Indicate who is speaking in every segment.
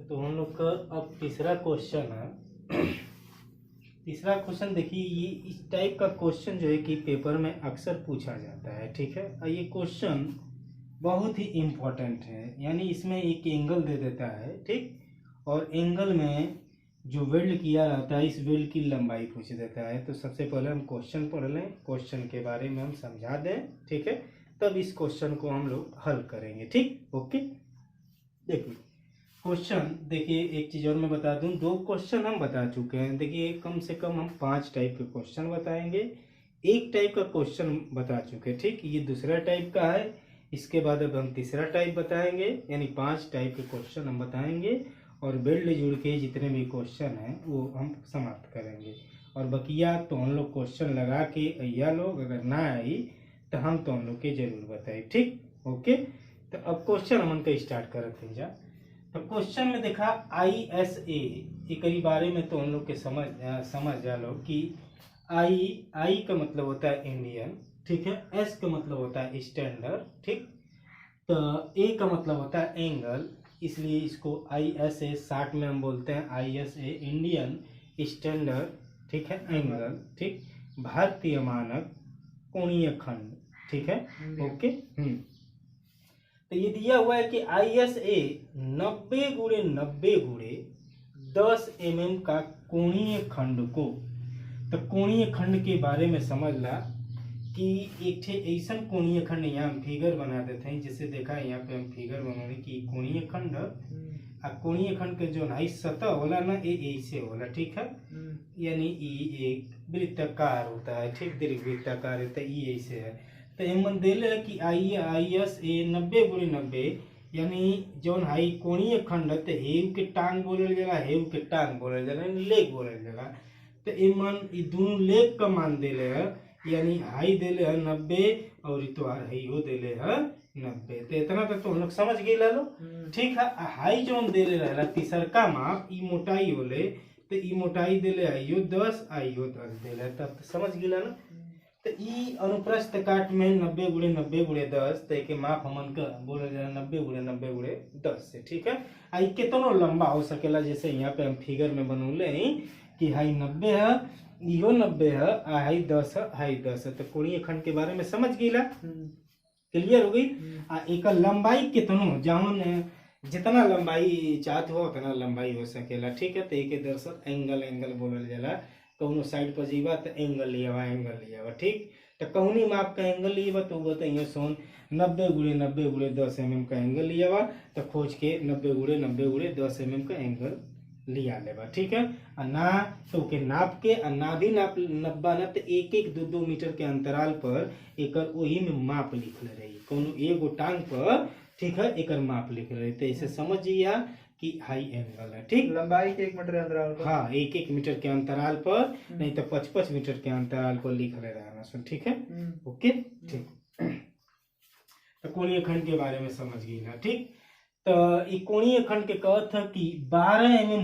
Speaker 1: तो हम लोग का अब तीसरा क्वेश्चन है। तीसरा क्वेश्चन देखिए, ये इस टाइप का क्वेश्चन जो है कि पेपर में अक्सर पूछा जाता है। ठीक है, और ये क्वेश्चन बहुत ही इम्पोर्टेंट है, यानी इसमें एक एंगल दे देता है। ठीक, और एंगल में जो वेल्ड किया रहता है, इस वेल्ड की लंबाई पूछ देता है। तो सबसे पहले हम क्वेश्चन पढ़ लें, क्वेश्चन के बारे में हम समझा दें। ठीक है, तब इस क्वेश्चन को हम लोग हल करेंगे। ठीक, ओके। देखिए क्वेश्चन, देखिए एक चीज़ और मैं बता दूं, 2 क्वेश्चन हम बता चुके हैं। देखिए कम से कम हम 5 टाइप के क्वेश्चन बताएंगे। एक टाइप का क्वेश्चन बता चुके हैं। ठीक, ये दूसरा टाइप का है। इसके बाद अब हम तीसरा टाइप बताएंगे, यानी 5 टाइप के क्वेश्चन हम बताएंगे। और बेल्ट जुड़ के जितने भी क्वेश्चन हैं वो हम समाप्त करेंगे। और बकिया तो हम लोग क्वेश्चन लगा के या लोग अगर ना आई तो हम तो हम लोग के जरूर बताए। ठीक, ओके। तो अब क्वेश्चन हम उनका स्टार्ट करते हैं जा। तो क्वेश्चन में देखा ISA एक बारे में तो हम लोग के समझ जा लो कि आई का मतलब होता है इंडियन। ठीक है, एस का मतलब होता है स्टैंडर्ड। ठीक, तो ए का मतलब होता है एंगल, इसलिए इसको ISA शॉर्ट में हम बोलते हैं ISA इंडियन स्टैंडर्ड। ठीक है, एंगल। ठीक, भारतीय मानक कोणीय खंड। ठीक है, ओके। तो ये दिया हुआ है कि ISA 90x90x10 mm का कोणीय खंड को, तो कोणीय खंड के बारे में समझ ला कि एक ठे ऐसा कोणीय खंड, यहाँ हम फिगर बना देते हैं। जैसे देखा यहाँ पे हम फिगर बनाने की कोणीय खंड, आ कोणीय खंड के जो नाइस सतह होला ना, ये ऐसे होला। ठीक है, यानी ये एक वृत्ताकार होता है। ठीक, दीर्घवृत्ताकार है, तो ये ऐसे है। तो एमन देले है कि ISA 90x90, यानी जौन हाई कोणीय खंड है, तो हेव के टांग बोलल जाला, हेव के टांग बोलल जाला, लेग बोलल जाला। तो एमन ये दोनों लेग का मान देले है, यानी हाई देले है 90 और इतवार हाईओ देले है 90। तो इतना तक तो हम लोग समझ गए लो। ठीक है, हाई जोन देले रहला तीसरका माप, ई मोटाई होले, तो ई मोटाई देले आइयो 10 आइयो 10 देले, तब तो समझ गए ना। तो ई अनुप्रस्थ काट में 90x90x10, तो एक माप हमन का बोले जाए 90x90x10 से। ठीक है, आई कितनो लंबा हो सकेला, जैसे यहाँ पे हम फिगर में बनौले हैं कि हाई 90 है, इहो 90 है, हाई 10 है, हाई 10 है। तो कोणीय खंड के बारे में समझ गईला, क्लियर हो गई। एक लंबाई कितनो, जौन जितना लंबाई चाहत हो उतना लंबाई हो सकेला। ठीक है, तो एक दरअसल एंगल बोलल जाला। कौनो साइड पर जीवा तो एंगल लियावा। ठीक, तो कौनी माप का एंगल लियावा, तो वो तो सोन 90x90x10 mm का एंगल लियावा। तो खोज के 90x90x10 mm का एंगल लिया लेवा। ठीक है, ना तो के नाप के, ना भी नब्बा ना, तो 1-1 2-2 मीटर के अंतराल पर एकर वही में माप लिखले रही, कोनो एगो टांग पर। ठीक है, एकर माप लिख रहे, तो इसे समझिए कि हाई एंगल है। ठीक,
Speaker 2: लंबाई के 1 मीटर अंतराल पर,
Speaker 1: हाँ 1-1 मीटर के अंतराल पर, नहीं तो 5-5 मीटर के अंतराल पर लिख ले रहा है। ठीक है, ओके। ठीक, तो कोणीय खंड के बारे में समझ गई ना। ठीक, तो ये कोणीय खंड के कहत है कि 12 mm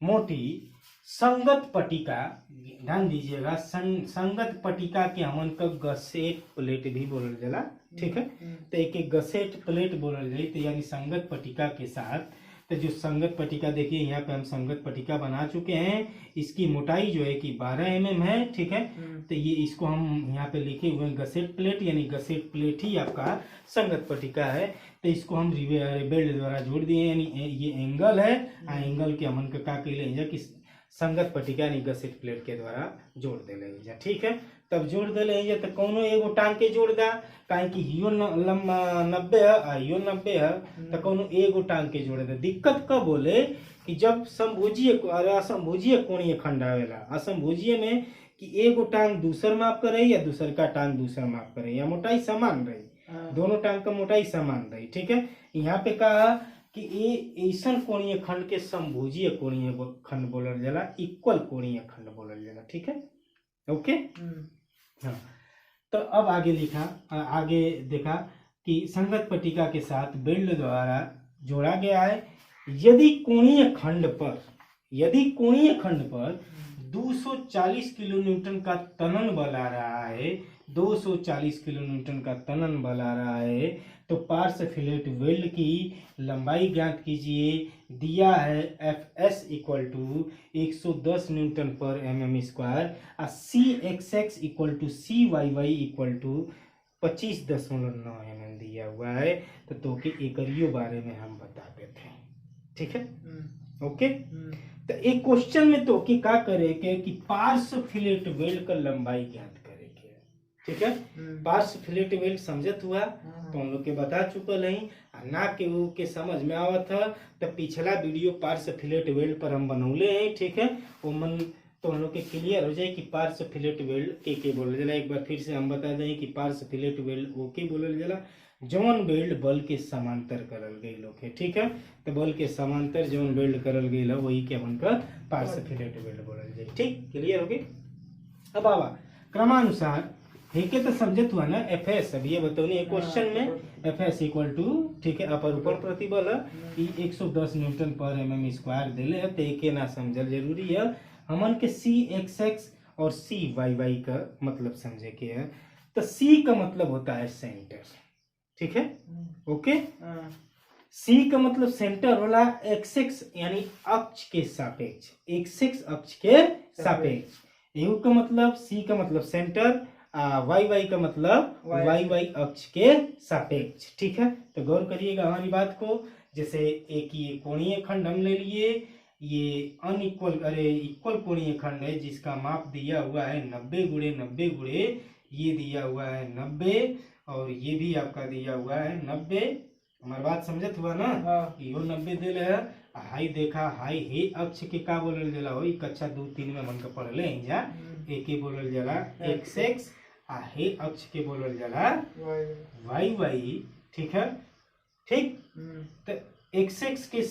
Speaker 1: मोटी संगत पट्टिका, ध्यान दीजिएगा, संगत पट्टिका के हमन का गसेट प्लेट भी बोलल जाला। ठीक है, तो एक गसेट प्लेट बोलल जाए, तो यानी संगत पट्टिका के साथ। तो जो संगत पट्टिका देखिए यहाँ पे हम संगत पट्टिका बना चुके हैं, इसकी मोटाई जो है कि 12 mm है। ठीक है, तो ये इसको हम यहाँ पे लिखे हुए हैं गसेट प्लेट, यानी गसेट प्लेट ही आपका संगत पट्टिका है। तो इसको हम बेल्ट द्वारा जोड़ दिए, यानी ये एंगल है। एंगल के हमन का कहले कि संगत पट्टिका यानी गसेट प्लेट के द्वारा जोड़ देले। ठीक है, तब जोड़ देले तो कोनो एगो टांग के जोड़ दा, काहे कि हियो लंबा 90 है, हियो 90 है, तो कोनो एगो टांग के जोड़ दे। दिक्कत कब बोले कि जब असमभुजीय कोणीय खंड आवेला, असमभुजीय में कि एगो टांग दूसर माप करे या दूसर का टांग दूसर माप करे, या मोटाई समान रही, दोनों टांग का मोटाई समान रही। ठीक है, यहाँ पे कहा कि ये ऐसा कोणीय खंड के समभुजीय कोणीय खंड बोलल जाला, इक्वल कोणीय खंड बोलल जाला। ठीक है, ओके। हाँ, तो अब आगे देखा कि संगत पट्टिका के साथ बेल्ट द्वारा जोड़ा गया है। यदि कोणीय खंड पर 240 किलोन्यूटन का तनन बल आ रहा है, 240 किलोन्यूटन का तनन बल आ रहा है, तो पार्श्व फिलेट वेल्ड की लंबाई ज्ञात कीजिए। दिया है F S equal to 110 newton पर mm स्क्वायर और C X X equal to C Y Y equal to 25.9 mm दिया हुआ है। तो के एकरियो बारे में हम बताते थे, ठीक है। ओके, तो एक क्वेश्चन में तो कि क्या करे के कि पार्श्व फिलेट वेल्ड का लंबाई ज्ञात करे के, ठीक है। पार्श्व फिलेट वेल्ड समझत हुआ तो हम लोग के बता चुकल है ना के वो के समझ में आवत था। तो पिछला वीडियो पार्श्व फिलेट वेल्ड पर हम बनौले हैं, ठीक है। वो मन तो हम लोग के क्लियर हो जाए कि पार्श्व फिलेट वेल्ड के बोलल जाला। एक बार फिर से हम बता दें कि पार्श्व फिलेट वेल्ड ओके बोलल जाला जौन वेल्ड बल के समांतर करल गई लोग है, ठीक है। तो बल के समांतर जौन वेल्ड करल गई है वही के अपन का पार्श्व फिलेट वेल्ड बोलल जाए, ठीक। क्लियर हो गई। अब आवा क्रमानुसार ठीक है, तो समझत हुआ ना एफ एस। अब ये बताओ नहीं क्वेश्चन में एफ एस इक्वल टू, ठीक है, अपर ऊपर प्रतिबल है 110 न्यूटन पर mm स्क्वायर दिले है। तो एक ना समझल जरूरी है हमन के सी एक्स एक्स और सी वाई वाई का मतलब समझे के है। तो सी का मतलब होता है सेंटर, ठीक है। ओके, सी का मतलब सेंटर होला एक्स एक्स यानी अक्ष के सापेक्ष, एक्स एक्स अक्ष के सापेक्ष। यू का मतलब सी का मतलब सेंटर, वाई वाई का मतलब वाई वाई अक्ष के सापेक्ष, ठीक है। तो गौर करिएगा हमारी बात को। जैसे एक ये कोणीय खंड हम ले लिए, ये अनइक्वल इक्वल कोणीय खंड है जिसका माप दिया हुआ है 90 गुणे 90 गुणे ये दिया हुआ है 90 और ये भी आपका दिया हुआ है 90। हमारी बात समझत हुआ ना। यो 90 दिल है। हाई देखा, हाई हे अक्ष के का बोलल जाला हो कक्षा 2-3 में मन के पढ़ले हैं जा। एक ही बोलल जाला एक्स एक्स, आ हे अक्ष के बोलल जाला वाई वाई, ठीक है, ठीक। तो एक्स एक्स के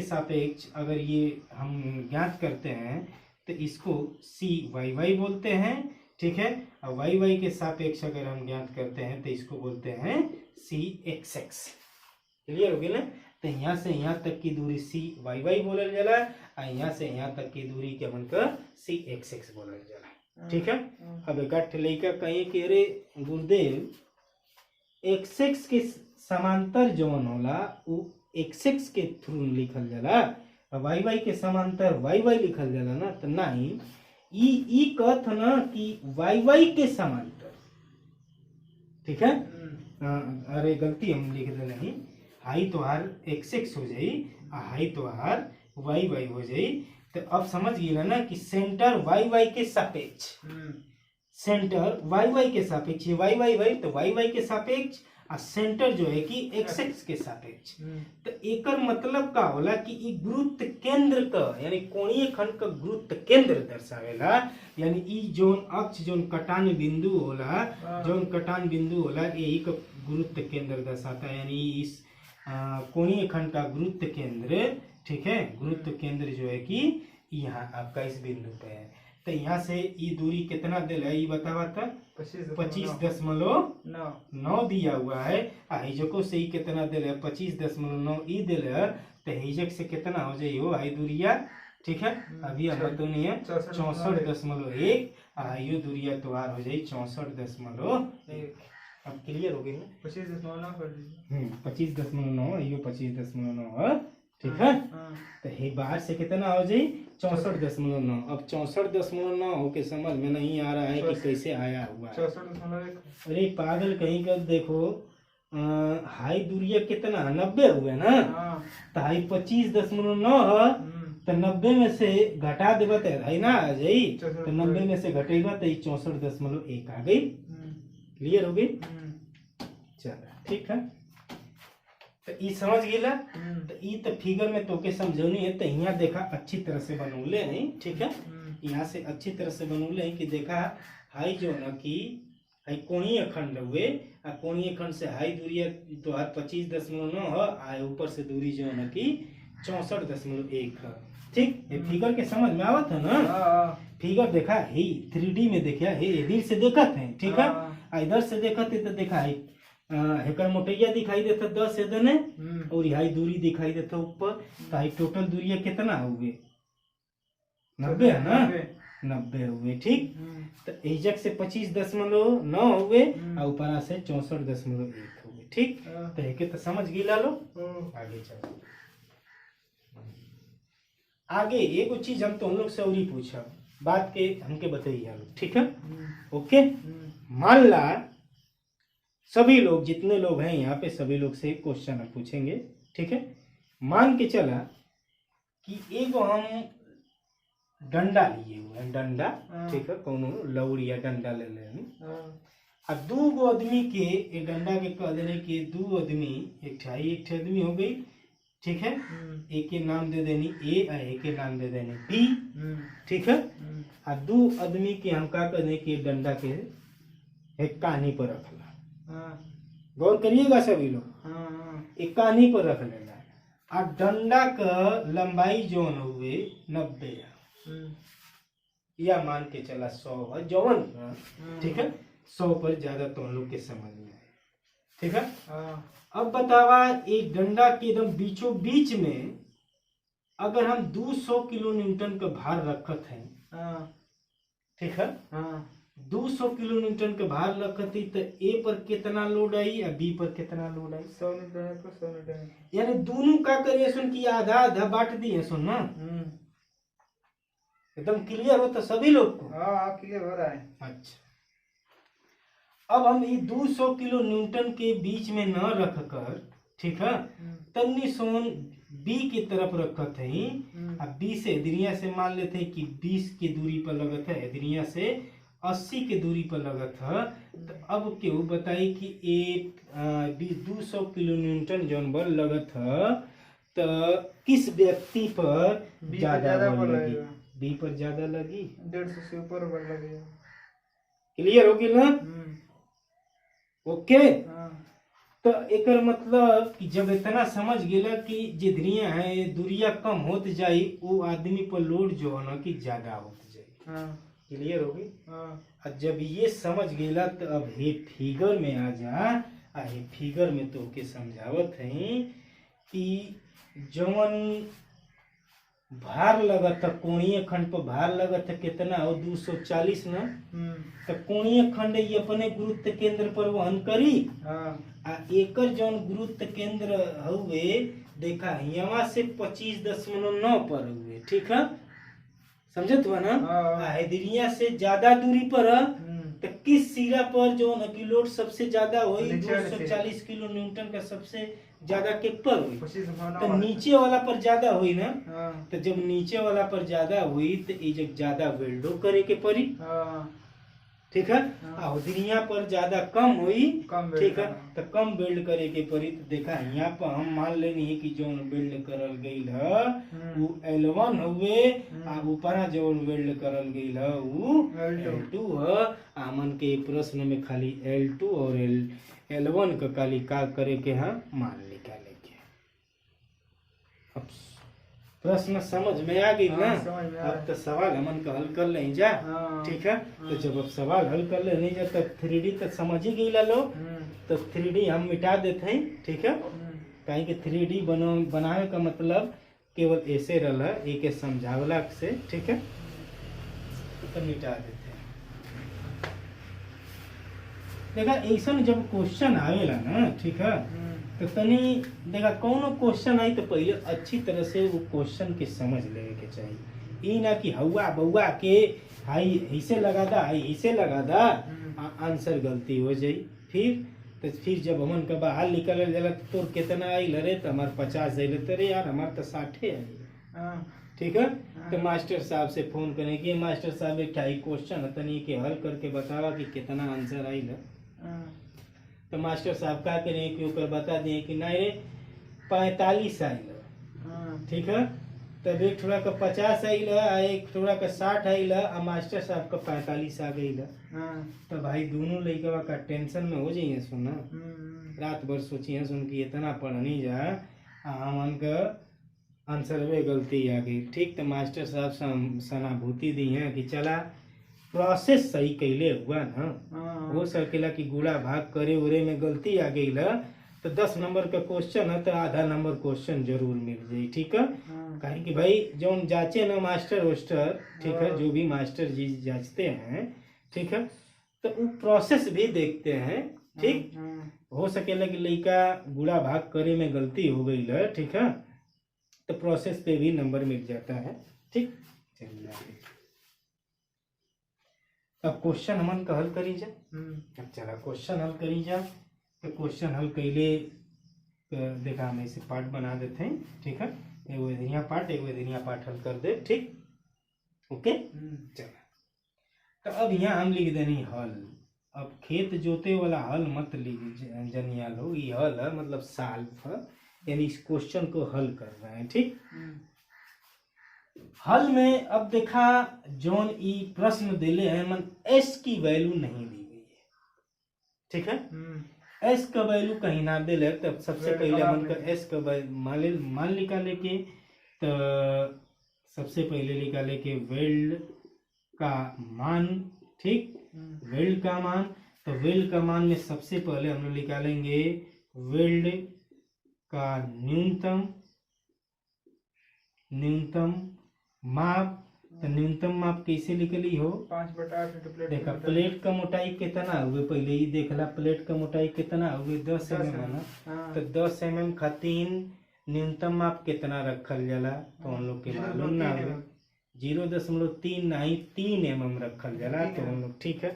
Speaker 1: सापेक्ष अगर ये हम ज्ञात करते हैं तो इसको सी वाई वाई बोलते हैं, ठीक है। और वाई वाई के सापेक्ष अगर हम ज्ञात करते हैं तो इसको बोलते हैं सी एक्स एक्स। क्लियर हो गया ना। तो यहाँ से यहाँ तक की दूरी सी वाई वाई बोलल जाला और यहाँ से यहाँ तक की दूरी के बनकर सी एक्स एक्स बोलल जाला, ठीक है। अब एक लड़का कहीं कि अरे गुरुदेव एक्स एक्स के समांतर जौन होला वो एक्स एक्स के थ्रू लिखल जाला, वाई वाई के समांतर वाई वाई लिखल जाला ना। तो नहीं ई कहत ना कि वाई वाई के समांतर, ठीक है। अरे गलती हम लिख दे नहीं, हाई तो हार एक्स एक्स हो जाई हाई तो हार वाई वाई हो जाई। तो अब समझ गया ना कि सेंटर वाई वाई के सापेक्ष, सेंटर वाई वाई के सापेक्ष, वाई वाई वाई तो वाई वाई के सापेक्ष और सेंटर जो है कि एक्स एक्स के सापेक्ष। तो एकर मतलब का होला कि ई गुरुत्व केंद्र का यानी कोणीय खंड का गुरुत्व केंद्र दर्शावेला। यानी ई जोन अक्ष जोन कटान बिंदु होला, जोन कटान बिंदु होला यही का गुरुत्व केंद्र दर्शाता है। यानी इस कोणीय खंड का गुरुत्व केंद्र, ठीक है, गुरुत्व केंद्र जो है कि यहाँ आपका इस बिंदु पे है। तो यहाँ से ये दूरी कितना दिल है ये बतावा था 25.9 दिया हुआ है। हिजको से ही कितना दिल है 25.9 ई दिल है। तो हिजक से कितना हो जाए वो आई दूरिया, ठीक है। अभी हम बतौनी है 64.1 यो दूरिया तो आर हो जाए 64.1। अब क्लियर हो गई ना। 25.9 यो 25.9 ठीक है। तो हे बाहर से कितना हो जाए 64.9। अब 64.9 होके समझ में नहीं आ रहा है कि कैसे आया हुआ है। अरे पागल कहीं का देखो हाई दूरिया कितना 90 हुए ना। तो हाई 25.9 है तो 90 में से घटा देगा तो है ना आ जाई। तो 90 में से घटेगा तो 64.1 आ गई। क्लियर हो गई। चलो ठीक है। तो ई समझ गया। तो ई तो फिगर में तोके समझौनी है। तो यहाँ देखा अच्छी तरह से बनौले हैं, ठीक है। यहाँ से अच्छी तरह से बनौले हैं कि देखा हाई जो है कि हाई कोणीय खंड हुए और कोणीय खंड से हाई दूरी तो 25.9 है। आए ऊपर से दूरी जो है कि 64.1 है। ठीक है। फिगर के समझ में आवत है ना। फिगर देखा है 3D में देखा है इधर से देखा थे, ठीक है। इधर से देखा थे तो देखा है हेकर मोटैया दिखाई देता 10 एदने और यही दूरी दिखाई देता ऊपर। तो टोटल दूरिया कितना हुए 90 है ना। 90 हुए, ठीक। तो एजक से 25.9 हुए और ऊपर से 64.1 ठीक। तो एके तो समझ गिला लो। आगे चलो, आगे एगो चीज हम तुम लोग से और ही पूछा, बात के हमके बताइए लोग, ठीक है। ओके, मान ला सभी लोग जितने लोग हैं यहाँ पे सभी लोग से क्वेश्चन हम पूछेंगे, ठीक है। मान के चला कि एगो हम डंडा लिए हुए हैं, डंडा, ठीक है, कोनो लौड़ या डंडा ले लेनी, आ दू गो आदमी के एक डंडा के कह देने कि दू आदमी एक ठे आदमी हो गई, ठीक है। एक के नाम दे देनी ए और एक के नाम दे देनी बी, ठीक है। आ दू आदमी के हम का करने कि डंडा के एक कहानी पर रखला, गौर करिएगा सभी लोग, एक कहानी पर रख लेना। आ डंडा का लंबाई जोन हुए 90 या मान के चला 100 जवन, ठीक है। 100 पर ज्यादा तो हम लोग के समझ में आए, ठीक है। अब बतावा एक डंडा के एकदम बीचों बीच में अगर हम 200 किलो न्यूटन का भार रखत हैं, ठीक है, 200 किलो न्यूटन का भार रखत ही तो ए पर कितना लोड आई और बी पर कितना लोड आई,
Speaker 2: 100 न्यूटन पर 100 न्यूटन,
Speaker 1: यानी दोनों का करिए सुन की आधा आधा बांट दिए सुन ना, एकदम क्लियर हो तो सभी लोग को।
Speaker 2: हाँ क्लियर हो रहा है।
Speaker 1: अच्छा, अब हम ये 200 किलो न्यूटन के बीच में न रख कर, ठीक है, तन्नी सोन बी की तरफ रखत है, अब बी से एदरिया से मान लेते हैं कि 20 की दूरी पर लगत है, एदरिया से 80 की दूरी पर लगत है। तो अब क्यों बताई कि एक 200 किलो न्यूटन जौन बल लगत है तो किस व्यक्ति पर ज्यादा बल लगी, बी पर ज्यादा लगी,
Speaker 2: 150 से ऊपर बल लगेगा।
Speaker 1: क्लियर हो गई ना, ओके। तो एक मतलब कि जब इतना समझ गेला कि जिधरिया है दूरिया कम होत जाई वो आदमी पर लोड जो है ना कि ज्यादा होत जाई, क्लियर हो गई। और जब ये समझ गेला तो अब हे फिगर में आ जा, हे फिगर में तो के समझावत है कि जवन भार लगत है कोणीय खंड पर भार लगत है कितना हो 240 ना, तो कोणीय खंड ये अपने गुरुत्व केंद्र पर वहन करी, आ एकर जौन गुरुत्व केंद्र हुए देखा यहाँ से 25.9 पर हुए, ठीक है, समझत हुआ ना। हैदरिया से ज्यादा दूरी पर तो किस सिरा पर जो लोड सबसे ज्यादा हुई 240 किलो न्यूटन का सबसे ज्यादा के पर हुई, तो नीचे वाला पर ज्यादा हुई ना। तो जब नीचे वाला पर ज्यादा हुई तो ये जब ज्यादा वेल्डो करे के पड़ी, ठीक है। दुनिया पर ज्यादा कम हुई, ठीक है, तो कम बिल्ड करे के पड़ी। तो देखा यहाँ पर हम मान लेनी है कि जो बिल्ड करल गई है वो L1 हुए, ऊपर जो बिल्ड करल गई है वो L2 है। आमन के प्रश्न में खाली L2 और L1 का खाली का करे के है मान निकाले के। अब प्रश्न समझ में आ गई ना, अब तो सवाल हमन का हल कर ले जा, ठीक है। तो जब अब सवाल हल कर ले नहीं जा तब 3D तो समझ ही गई लो, तो 3D हम मिटा देते हैं, ठीक है। कहीं के 3D बनावे का मतलब केवल ऐसे रहा एक समझावला से, ठीक है, तो मिटा देते हैं। देखा ऐसा जब क्वेश्चन आवेला ना, ठीक है, तो तनी देखा कौन क्वेश्चन आई तो पहले अच्छी तरह से वो क्वेश्चन के समझ लेवे के चाहिए। ये ना कि हवा बउआ के हाई ऐसे लगा दा हाई ऐसे लगा दा, आंसर गलती हो जाई। फिर जब हमन का बाहर निकल जाला तो तोर कितना आई रे, तो हमारे 50 आई तो रे यार हमारे तो 60 आई, ठीक है। तो मास्टर साहब से फोन करें कि मास्टर साहब एक क्वेश्चन है तनी के हल करके बतावा कि कितना आंसर आई ला। तो मास्टर साहब क्या करें कि ऊपर बता दें कि नहीं रे 45 आइल, ठीक है। तब एक थोड़ा का 50 आइल, एक थोड़ा का 60 आइल, और मास्टर साहब का 45 आ गई। तो भाई दोनों लड़का का टेंशन में हो जाइए सुना, रात भर सोचिए सुन कि इतना पढ़नी जा हमन का आंसर में गलती आ गई, ठीक। तो मास्टर साहब सहानुभूति दी है कि चला प्रोसेस सही कैले हुआ ना, हो सकेला कि गुणा भाग करे उरे में गलती आ गई ला, तो 10 नंबर का क्वेश्चन है तो आधा नंबर क्वेश्चन जरूर मिल जाए, ठीक है। कहीं कि भाई जो जांचे ना मास्टर वोस्टर, ठीक है, जो भी मास्टर जी जांचते हैं, ठीक है, तो वो प्रोसेस भी देखते हैं ठीक। हो सकेला कि लड़का गुणा भाग करे में गलती हो गई है, ठीक है, तो प्रोसेस पे भी नंबर मिल जाता है, ठीक। चलिए आगे। अब क्वेश्चन हमन का हल करी जा। अब चला क्वेश्चन हल करी जा। तो क्वेश्चन हल कैले देखा हम ऐसे पार्ट बना देते हैं, ठीक है, एगो इधरिया पार्ट एगो इधरिया पार्ट हल कर दे, ठीक। ओके चला। तो अब यहाँ हम लिख देनी हल। अब खेत जोते वाला हल मत लिख जनिया लोग, ये हल है मतलब सॉल्व है, यानी इस क्वेश्चन को हल कर रहे हैं, ठीक। हल में अब देखा जोन ई प्रश्न दिले हैं मन एस की वैल्यू नहीं दी गई है, ठीक है। एस का वैल्यू कहीं ना दे ले, तब सबसे पहले मन का एस का मान निकाले के, तो सबसे पहले निकाले के वेल्ड का मान, ठीक। वेल्ड का मान, तो वेल्ड का मान में सबसे पहले हम लोग निकालेंगे वेल्ड का न्यूनतम माप। तो न्यूनतम माप कैसे निकली हो,
Speaker 2: 5/8
Speaker 1: देखा प्लेट का मोटाई कितना हुए, पहले ही देखला प्लेट का मोटाई कितना हुए 10 mm है ना, तो 10 mm खातिर न्यूनतम माप कितना रखल जाला, तो हम लोग के मालूम ना हुए 0.3 नहीं 3 mm रखल जाला, तो हम लोग ठीक है।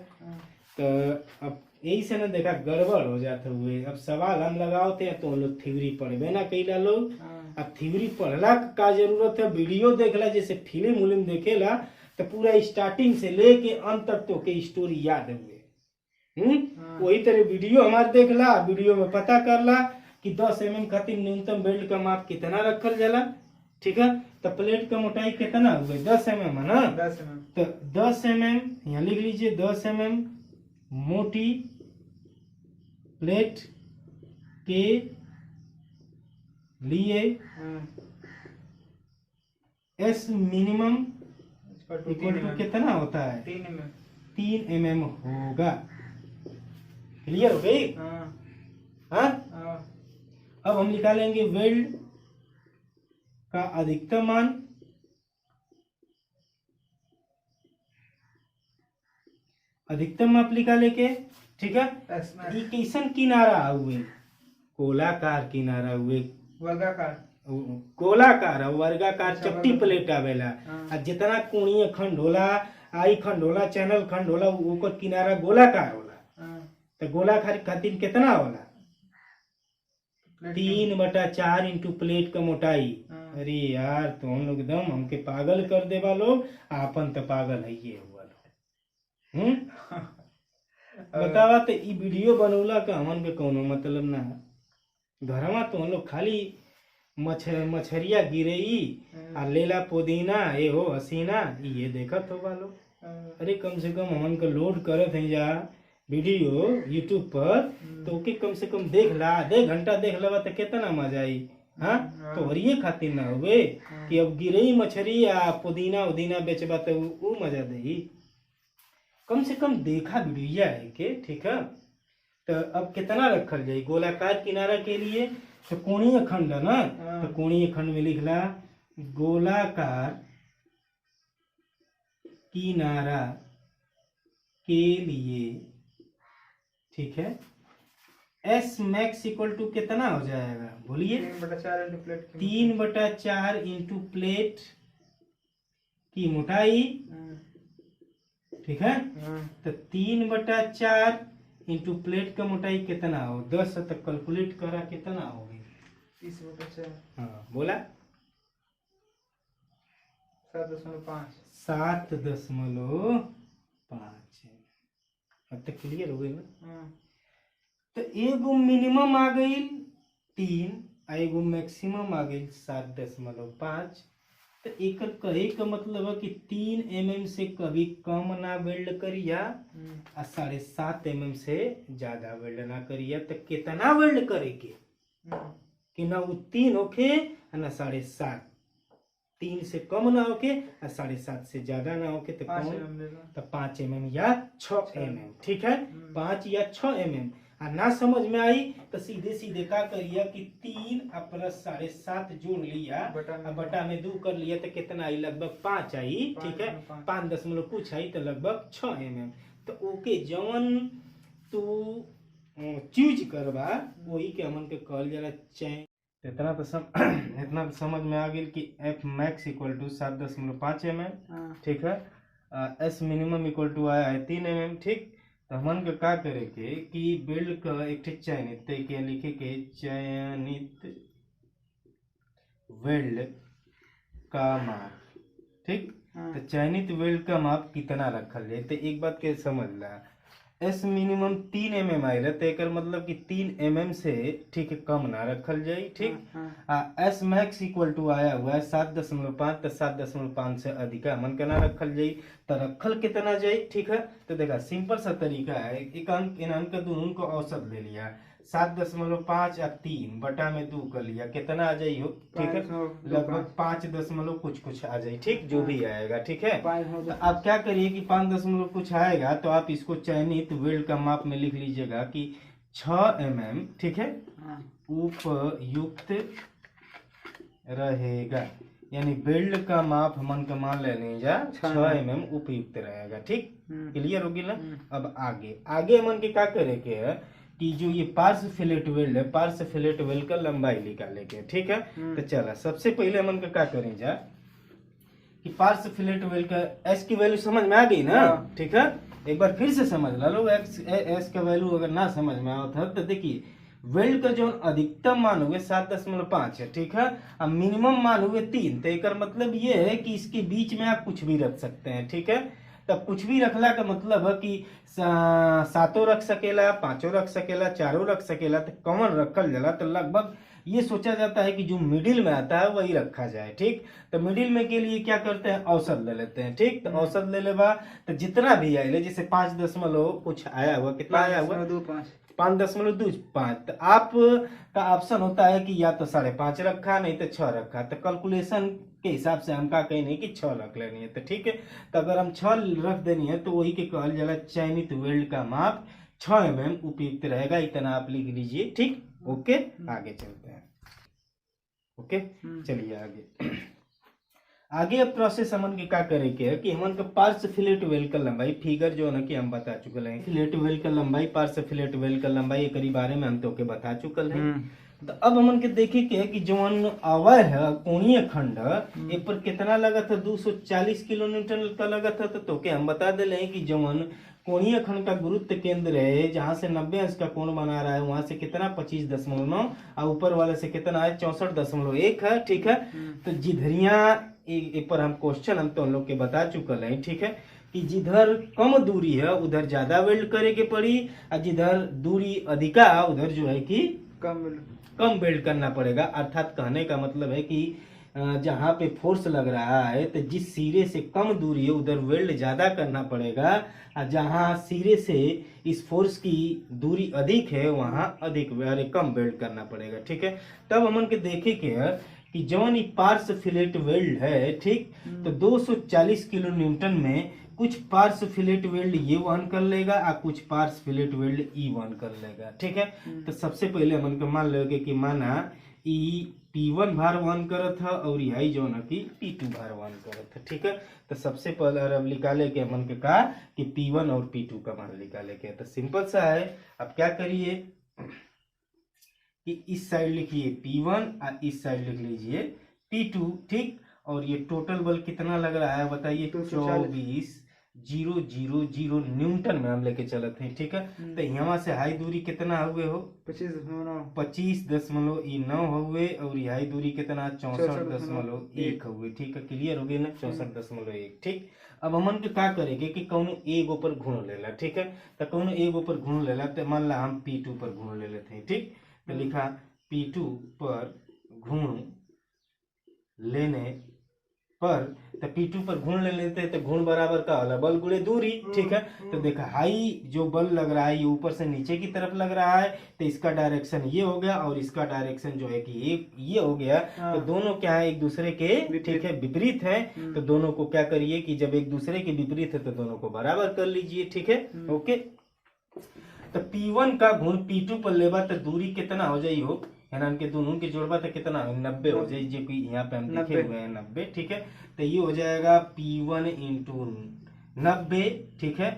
Speaker 1: तो अब यही से ना देखा गड़बड़ हो जाते हुए, अब सवाल हम लगाओते हैं तो हम लोग थ्योरी पढ़बे ना कैला लोग। अब थ्योरी पढ़ला का जरूरत है, वीडियो देखला जैसे फिल्म उलिम देखेला तो पूरा स्टार्टिंग से लेके अंत तक तो के स्टोरी याद हुए। वही तरह वीडियो हमारे देखला, वीडियो में पता करला कि 10 mm खातिर न्यूनतम बेल्ट का माप कितना रखल जाला, ठीक है। तो प्लेट का मोटाई कितना हुए 10 mm है ना,
Speaker 2: 10 mm।
Speaker 1: तो 10 mm यहाँ लिख लीजिए, 10 mm मोटी प्लेट के लिए एस मिनिमम इक्वल टू कितना होता है
Speaker 2: 3 mm।
Speaker 1: 3 mm होगा। क्लियर हो गई। हाँ अब हम निकालेंगे वेल्ड का अधिकतम मान, अधिकतम माप निकाले के, ठीक है। ई कैसन किनारा हुए, गोलाकार किनारा हुए,
Speaker 2: वर्गाकार
Speaker 1: गोलाकार वर्गाकार चपटी प्लेट आवेला, आ जितना कोणीय खंड होला, आई खंड होला, चैनल खंड होला, ओकर किनारा गोलाकार होला। तो गोलाकार खातिर कितना होला 3/4 इंटू प्लेट का मोटाई। अरे यार तो हम लोग एकदम हमके पागल कर देवा लोग, आपन तो पागल है ये हुआ लोग। बतावा तो ई वीडियो बनौला का हमन के कोनो मतलब ना है। घरमा तो हम लोग खाली मछरिया गिरई आ लेला पुदीना ये हो हसीना ये देखत हो वालो। अरे कम से कम हमन को लोड करत है जा वीडियो यूट्यूब पर, तो ओके कम से कम देख ला, 1.5 घंटा देख लवा तो कितना मजा आई। हाँ तो हरिये खातिर ना हुए कि अब गिरई मछरी आ पुदीना उदीना बेचबा तो वो मजा दे। कम से कम देखा वीडियो है के, ठीक है। तो अब कितना रखल जाए गोलाकार किनारा के लिए, तो कोणीय खंड है ना, तो कोणीय खंड में लिखला गोलाकार किनारा के लिए, ठीक है। एस मैक्स इक्वल टू कितना हो जाएगा बोलिए 3/4 इंटू प्लेट की मोटाई, ठीक है। तो 3/4 इंटू प्लेट का मोटाई कितना हो 10 तक कैलकुलेट करा कितना होगी
Speaker 2: 30/4।
Speaker 1: हाँ बोला
Speaker 2: 7.5।
Speaker 1: 7.5। अब तक क्लियर हो गई ना। तो एगो मिनिमम आ गई 3, एगो मैक्सिमम आ गई 7.5। तो एक कहे का मतलब है कि 3 mm से कभी कम ना वेल्ड करिया और 7.5 mm से ज्यादा वेल्ड ना करिया। तो कितना वेल्ड करे के कि ना वो 3 होके ना 7.5, 3 से कम ना होके और 7.5 से ज्यादा ना होके, तो कौन तो 5 mm या 6 mm, ठीक है। 5 या 6 mm ना समझ में आई तो सीधे सीधे का करिया कि 3 प्लस 7.5 जोड़ लिया, बटा में 2 कर लिया तो कितना आई लगभग 5 आई, ठीक है। 5 दशमलव कुछ आई तो लगभग 6 mm। तो ओके जवन तू चूज करबा वही के हमन के कहल जाला चैन। इतना तो इतना तो समझ में आ गई कि F max equal to 7.5 mm, ठीक है। एस मिनिमम इक्वल टू आया है 3 mm, ठीक। तो हमन के का करे के कि बेल्ट का एक ठे चयनित के लिखे के चयनित वेल्ड का माप, ठीक। तो चयनित वेल्ड का माप कितना रखल जाए तो एक बात के समझ ला, एस मिनिमम 3 mm आयल तो एक मतलब कि 3 mm से ठीक है कम ना रखल जाए, ठीक। एस मैक्स इक्वल टू आया हुआ है 7.5, तो 7.5 से अधिक हमन के ना रखल जाए। तो रखल कितना जाए, ठीक है। तो देखा सिंपल सा तरीका है, एक अंक इन अंक दोनों को औसत ले लिया, 7.5 या 3 बटा में 2 कर लिया, कितना आ जाये हो, ठीक है, लगभग 5 दशमलव कुछ कुछ आ जाए, ठीक, जो भी आएगा, ठीक है। तो आप क्या करिए कि 5 दशमलव कुछ आएगा तो आप इसको चयनित वेल्ड का माप में लिख लीजिएगा कि 6 mm, ठीक है, उपयुक्त रहेगा। यानी बेल्ट का माप हमन का मान लेने जा 6 mm उपयुक्त रहेगा, ठीक। क्लियर होगी ना। अब आगे हमन के क्या करे के है कि जो ये पार्श्व फिलेट वेल्ड है, पार्श्व फिलेट वेल्ड का लंबाई निकाले के, ठीक है। तो चला सबसे पहले हमन का क्या करें जा कि पार्श्व फिलेट वेल्ड का एस की वैल्यू समझ में आ गई ना, ठीक है। एक बार फिर से समझ ला लो, एस का वैल्यू अगर ना समझ में आओ था तो देखिए वेल्ड का जो अधिकतम मान हुए 7.5 है, ठीक है, अब मिनिमम मान हुए 3, तो एक मतलब ये है कि इसके बीच में आप कुछ भी रख सकते हैं, ठीक है। तब कुछ भी रखला का मतलब है कि 7 रख सकेला, 5 रख सकेला, 4 रख सकेला। तो कॉमन रखल जाला तो लगभग ये सोचा जाता है कि जो मिडिल में आता है वही रखा जाए, ठीक। तो मिडिल में के लिए क्या करते हैं, औसत ले लेते हैं, ठीक। तो औसत ले लेवा तो जितना भी आए जैसे 5 दशमलव कुछ आया हुआ, कितना आया हुआ 5.25। तो आप का ऑप्शन होता है कि या तो 5.5 रखा नहीं तो 6 रखा। तो कैलकुलेशन के हिसाब से हम का कहीं नहीं कि 6 रख लेनी है, तो ठीक है। तो अगर हम 6 रख देनी है तो वही के कहल जाला चयनित वेल्ड का माप 6 mm उपयुक्त रहेगा, इतना आप लिख लीजिए, ठीक। ओके, आगे चलते हैं। ओके, चलिए आगे अब प्रोसेस हमन के क्या करे के है कि हमन का पार्श्व फिलेट वेल्ड का लंबाई फिगर जो है ना कि हम बता चुकल हैं, फिलेट वेल्ड का लंबाई, पार्श्व फिलेट वेल्ड का लंबाई एक बारे में हम तो के बता चुकल हैं। तो अब हमन के देखे के है कि जवन अवय है कोणीय खंड एक पर कितना लगा था, 240 किलो न्यूटन का लगा था। तो के हम बता दे हैं कि जवन कोणीय खंड का गुरुत्व केंद्र है जहां से 90 अंश का कोण बना रहा है वहां से कितना 25.9 और ऊपर वाले से कितना है 64.1 है, ठीक है। तो जिधरिया एक पर हम क्वेश्चन हम तो लोग के बता चुकल हैं, ठीक है, कि जिधर कम दूरी है उधर ज्यादा वेल्ड करे के पड़ी और जिधर दूरी अधिका उधर जो है कि कम वेल्ड करना पड़ेगा। अर्थात कहने का मतलब है कि जहाँ पे फोर्स लग रहा है तो जिस सिरे से कम दूरी है उधर वेल्ड ज्यादा करना पड़ेगा और जहाँ सिरे से इस फोर्स की दूरी अधिक है वहाँ अधिक कम वेल्ड करना पड़ेगा, ठीक है। तब हमन के देखे के है कि जौन पार्श्व फिलेट वेल्ड है, ठीक, तो 240 किलो न्यूटन में कुछ पार्श्व फिलेट वेल्ड ये वहन कर लेगा और कुछ पार्श्व फिलेट वेल्ड ई वहन कर लेगा, ठीक है। तो सबसे पहले हमन को मान लेगे कि माना ई P1 भार वहन करत था और यही जो है कि P2 भार वहन करत था, ठीक है। तो सबसे पहले अब निकाले के हमन के कहा कि P1 और P2 का मान निकाले के, तो सिंपल सा है। अब क्या करिए कि इस साइड लिखिए P1 और इस साइड लिख लीजिए P2, ठीक। और ये टोटल बल कितना लग रहा है बताइए, 24,000 न्यूटन में हम लेके चलत हैं, ठीक है। तो यहाँ से हाई दूरी कितना हुए हो 25.9 हुए और हाई दूरी कितना 64.1 हुए, ठीक है। क्लियर हो गई ना, 64.1, ठीक। अब हमन के क्या करेंगे कि कौनो एगो पर घूम लेला, ठीक है। तो कौनो एगो पर घूम लेला तो मान ला हम P2 पर घूम ले लेते हैं, ठीक। तो लिखा P2 पर घूम लेने पर, तो P2 पर घूम ले लेते हैं तो घूम बराबर का होला बल गुणे दूरी, ठीक है। तो देखा हाई जो बल लग रहा है ये ऊपर से नीचे की तरफ लग रहा है तो इसका डायरेक्शन ये हो गया और इसका डायरेक्शन जो है कि ये हो गया। तो दोनों क्या है एक दूसरे के, ठीक है, विपरीत है। तो दोनों को क्या करिए कि जब एक दूसरे के विपरीत है तो दोनों को बराबर कर लीजिए, ठीक है। ओके, तो P1 का गुण P2 पर लेबा तो दूरी कितना हो जाई हो, है ना, इनके दोनों की जोड़बा तो कितना 90 हो जाए, जो कि यहाँ पे हम लिखे हुए हैं 90, ठीक है। तो ये हो जाएगा P1 इंटू 90, ठीक है,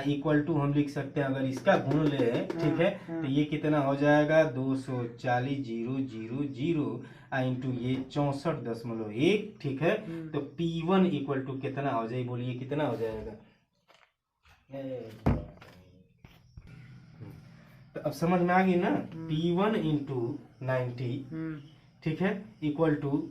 Speaker 1: इक्वल टू हम लिख सकते हैं अगर इसका गुण ले, ठीक है, तो ये कितना हो जाएगा 240,000 इंटू ये 64.1, ठीक है, तो P1 इक्वल टू कितना हो जाए, बोलिए कितना हो जाएगा। तो अब समझ में आ गई ना, P1 इंटू 90, ठीक है, इक्वल टू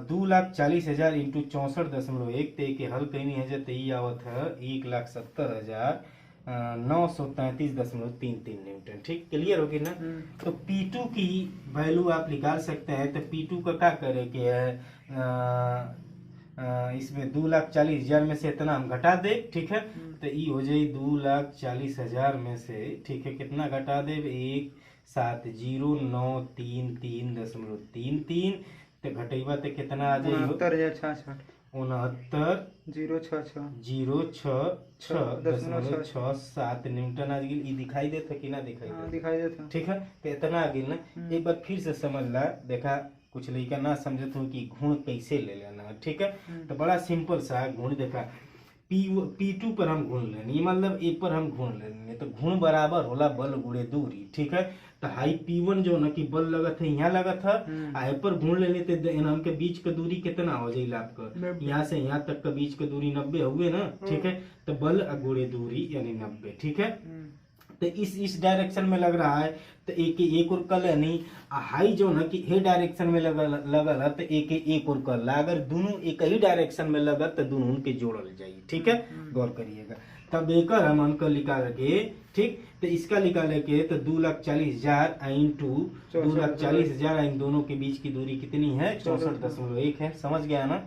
Speaker 1: 2,40,000 इंटू 64.1, ते के हल कहीं नहीं है जब यही आवत है 1,70,933.33 न्यूटन। ठीक, क्लियर होगी ना। तो P2 की वैल्यू आप निकाल सकते हैं। तो P2 का क्या करे कि इसमें 2,40,000 में से इतना हम घटा दे, ठीक है, तो ये हो जाए 2,40,000 में से, ठीक है, कितना घटा दे 1,70,933.33, तो घटेबा तो कितना आ जाए 69,066.067 न्यूटन आ गई। ये दिखाई देता कि ना दिखाई देता, ठीक है, तो इतना आ गई ना। एक बार फिर से समझ ला, देखा कुछ लड़का ना समझत हूँ कि गुण कैसे ले लेना, ठीक है, तो बड़ा सिंपल सा गुण देखा, P2 पर हम गुण लेनी, मतलब ए पर हम गुण लेनी, तो गुण बराबर होला बल गुणे दूरी, ठीक है। तो हाई P1 जो ना कि बल लगत है यहाँ लगत है, आ पर गुण लेने तो इनके बीच का दूरी कितना हो जाएगा आपका, यहाँ से यहाँ तक का बीच का दूरी 90 हुए ना, ठीक है, तो बल गुणे दूरी यानी 90, ठीक है। तो इस डायरेक्शन में लग रहा है, तो एक और कल है नहीं, हाई जो ना कि हे डायरेक्शन में लगल है, तो एक और कल, अगर दोनों एक ही डायरेक्शन में लगल तो दोनों के जोड़ल जाइए, ठीक है, गौर करिएगा। तब एक हम अंक निकाल के, ठीक, तो इसका निकाले के तो 2,40,000 इंटू 2,40,000 इन दोनों के बीच की दूरी कितनी है 64.1 है, समझ गया ना,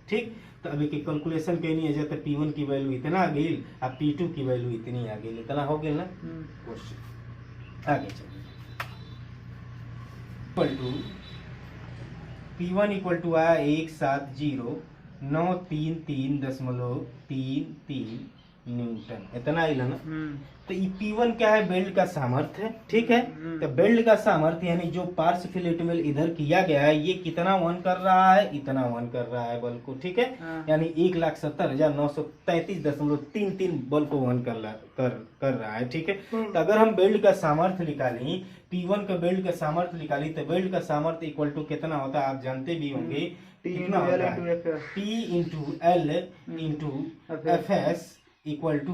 Speaker 1: ठीक। तो अभी के कैलकुलेशन कहनी है तो P1 की वैल्यू इतना आ गई और P2 की वैल्यू इतनी आ गई, इतना हो गया ना। क्वेश्चन आगे चलिए, equal to P1 equal to आया 1,70,933.33 न्यूटन, इतना आई ना। तो ये P1 क्या है, बेल्ट का सामर्थ्य है, ठीक है। तो बेल्ट का सामर्थ्य यानी जो पार्श्व फिलेट वेल इधर किया गया है, ये कितना वहन कर रहा है, इतना वहन कर रहा है बल को, ठीक है, यानी 1,70,933.33 बल को वहन कर रहा है, ठीक है। तो अगर हम बेल्ट का सामर्थ्य निकालें, P1 का बेल्ट का सामर्थ्य निकाली, तो बेल्ट का सामर्थ्य इक्वल टू कितना होता है, आप जानते भी होंगे, कितना होता है P into L into FS equal to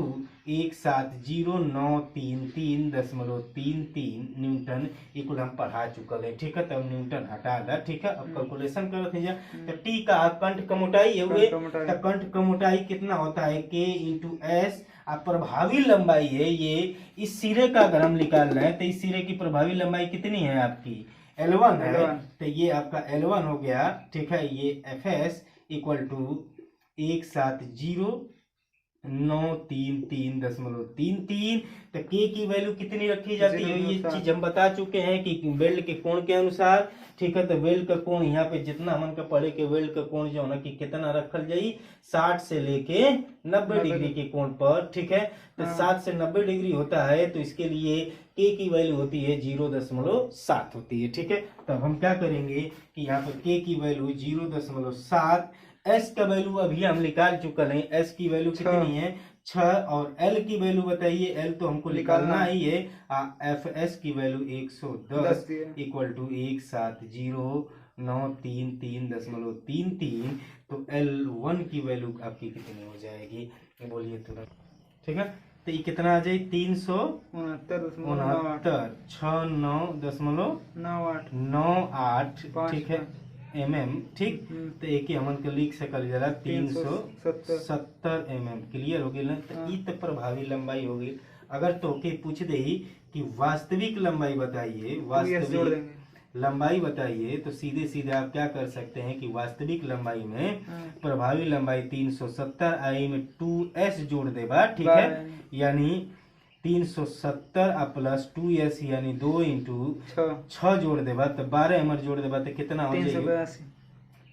Speaker 1: 1,70,933.33 newton equal हम पढ़ा चुकल है, ठीक है। तब न्यूटन हटा दा, ठीक है। अब कैलकुलेशन करते हैं, तो टी का कंठ का मोटाई है हुए, तो कंठ का मोटाई कितना होता है K इंटू S, आप प्रभावी लंबाई है ये, इस सिरे का अगर हम निकाल रहे हैं तो इस सिरे की प्रभावी लंबाई कितनी है आपकी L1 है, तो ये आपका L1 हो गया, ठीक है। ये FS इक्वल टू 1,70,933.33, तो K की वैल्यू कितनी रखी जाती है, ये चीज हम बता चुके हैं कि वेल्ड के कोण के अनुसार, ठीक है। तो वेल्ड का कोण यहाँ पे जितना मन का पड़े के वेल्ड का कोण जो है ना कि कितना रखल जाई 60 से लेके 90 डिग्री के कोण पर, ठीक है। तो 60 से 90 डिग्री होता है, तो इसके लिए K की वैल्यू होती है 0.7 होती है, ठीक है। तब हम क्या करेंगे कि यहाँ पर K की वैल्यू 0.7, S का वैल्यू अभी हम निकाल चुके हैं, S की वैल्यू कितनी है 6, और L की वैल्यू बताइए, L तो हमको निकालना ही है, FS की वैल्यू 110 इक्वल टू 1,70,933.33, तो L1 की वैल्यू आपकी कितनी हो जाएगी, बोलिए तुरंत, ठीक है। तो ये कितना आ जाए 369.98, ठीक है, mm, ठीक। तो एक ही हमन के लिख सकल जरा 370 mm, क्लियर हो गई ना। तो ई तो प्रभावी लंबाई हो गई। अगर तो के पूछ दे कि वास्तविक लंबाई बताइए, वास्तविक लंबाई बताइए, तो सीधे सीधे आप क्या कर सकते हैं कि वास्तविक लंबाई में प्रभावी लंबाई 370 आई में 2s जोड़ देगा, ठीक है, यानी 370 प्लस 2s यानी 2 इंटू 6 जोड़ देगा, तो 12 mm जोड़ देगा, तो कितना हो जाएगा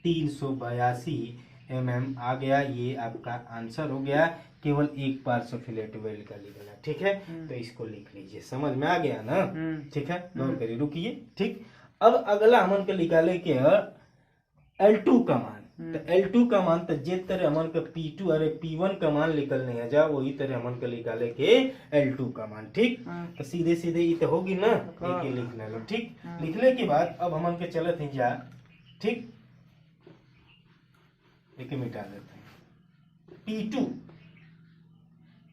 Speaker 1: 382 mm आ गया। ये आपका आंसर हो गया, केवल एक पार्श्व फिलेट वेल्ड का निकला, ठीक है। तो इसको लिख लीजिए, समझ में आ गया ना, ठीक है। गौर करिए, रुकिए, ठीक। अब अगला हमन के निकाले के L2 का मान, तो L2 का मान तो जे तरह हमन का P2 अरे P1 का मान निकलने है जा वही तरह हमन का निकाले के L2 का मान। ठीक, तो सीधे सीधे ये तो होगी ना, एक ही लिख ले लो। ठीक, लिखने के बाद अब हमन के चलत हैं जा। ठीक, एक मिटा देते हैं।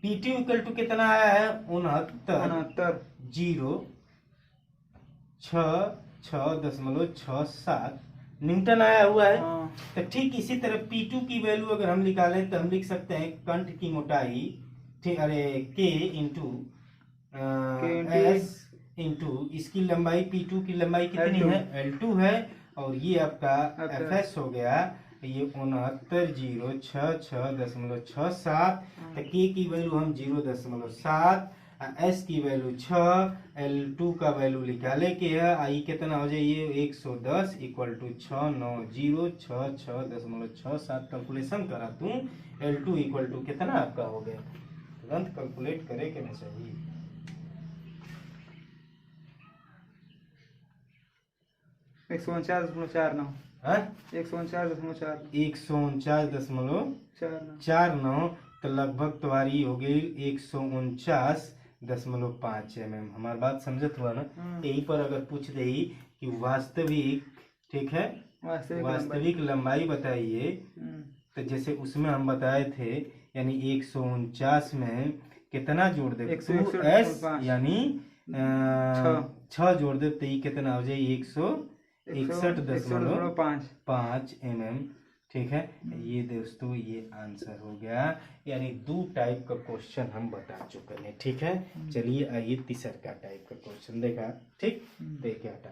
Speaker 1: P2 इक्वल टू कितना आया है 69 0 6.67 न्यूटन आया हुआ है। तो ठीक इसी तरह P2 की वैल्यू अगर हम निकालें तो हम लिख सकते हैं कंठ की मोटाई, ठीक, अरे K इंटू S इंटू इसकी लंबाई, P2 की लंबाई कितनी
Speaker 2: L2
Speaker 1: है L2 है, और ये आपका FS हो गया ये 69 तो K की वैल्यू हम 0.7, S की वैल्यू 6, L2 का वैल्यू निकाले के है, आई कितना हो जाए 110 इक्वल टू 69066.67 कैलकुलेशन करा तू L2 इक्वल टू कितना आपका हो गया, तुरंत कैलकुलेट करे के ना चाहिए।
Speaker 2: 149.49
Speaker 1: हाँ
Speaker 2: 149.49
Speaker 1: तो लगभग तुम्हारी हो गई 149.5 mm। हमारी बात समझत हुआ ना। यही पर अगर पूछ दे कि वास्तविक, ठीक है, वास्तविक लंबाई बताइए, तो जैसे उसमें हम बताए थे यानी 149 में कितना जोड़ दे 2s यानी 6 जोड़ दे तो ये कितना हो जाए 161.5 mm। ठीक है, ये दोस्तों ये आंसर हो गया, यानी 2 टाइप का क्वेश्चन हम बता चुके हैं। ठीक है, चलिए आइए तीसरा टाइप का क्वेश्चन देखा। ठीक, देखिए हटा